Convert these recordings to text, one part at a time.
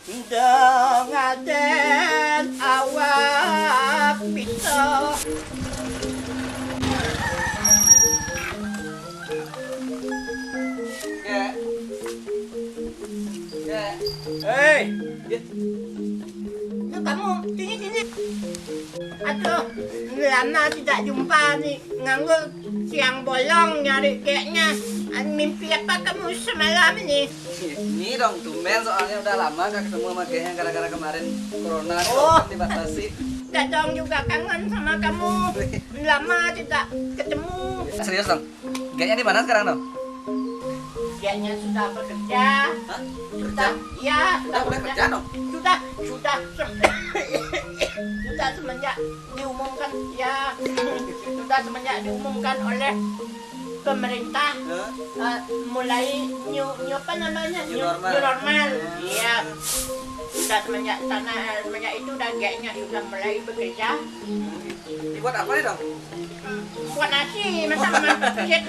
Dengaden awak bisa. Hei, kamu sini. Aduh, lama tidak jumpa nih. Nganggur siang bolong nyari kayaknya. Mimpi apa kamu semalam ini? Ini dong, tumben soalnya udah lama gak ketemu sama kayaknya gara-gara kemarin corona kan dibatasi. Dadong juga kangen sama kamu. Lama tidak ketemu. Serius dong? Kayaknya di mana sekarang dong? Kayaknya sudah bekerja. Hah? Sudah, ya Udah boleh kerja dong? Sudah semenjak diumumkan ya. Sudah semenjak diumumkan oleh pemerintah mulai new apa namanya New normal. New normal. Iya. Sudah semenjak itu udah kayaknya sudah mulai bekerja. Dibuat apa nih dong? Buat nasi, masa masak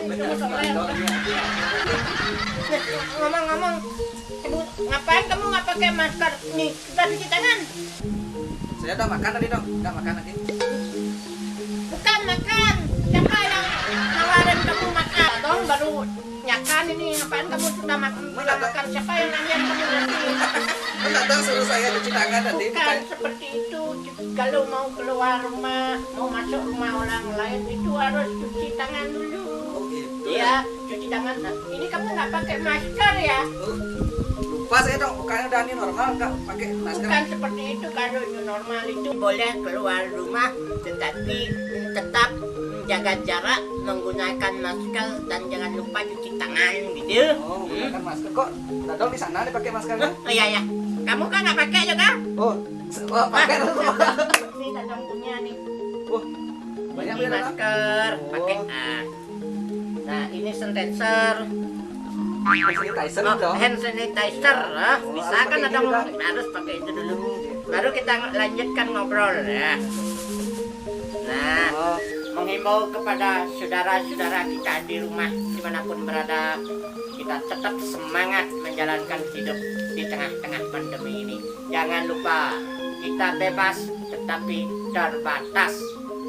ngomong-ngomong, ngapain kamu nggak pakai masker? Nih, sudah cuci tangan. Saya udah makan tadi dong, nggak makan lagi. Bukan makan. Siapa yang nawarin kamu makan? Dong baru nyakan ini. Ngapain kamu sudah makan? Siapa yang nanya kamu nanti? Datang suruh saya cuci tangan tadi. Bukan seperti itu. Kalau mau keluar rumah, mau masuk rumah orang lain itu harus cuci tangan dulu. Oh gitu. Iya, cuci tangan. Nah, ini kamu nggak pakai masker ya? Lupa saya dong, bukannya udah ini normal nggak pakai masker. Bukan seperti itu. Kalau new normal itu boleh keluar rumah, tetapi tetap menjaga jarak, menggunakan masker dan jangan lupa cuci tangan gitu. Oh, menggunakan masker kok. Dadong di sana dipakai maskernya. Oh iya ya. Kamu kan nggak pakai juga? Oh, pakai tuh. Ini Dadong punya nih. Banyak Ini masker, pakai Nah, ini sanitizer. Sanitizer dong. Hand sanitizer, bisa harus kan pakai ada ini juga. harus pakai itu dulu. Baru kita lanjutkan ngobrol ya. Nah, menghimbau kepada saudara-saudara kita di rumah dimanapun berada, kita tetap semangat menjalankan hidup di tengah-tengah pandemi ini. Jangan lupa kita bebas tetapi terbatas.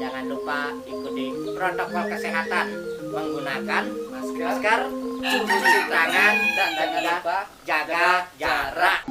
Jangan lupa ikuti protokol kesehatan, menggunakan masker, cuci tangan, dan jangan lupa jaga jarak.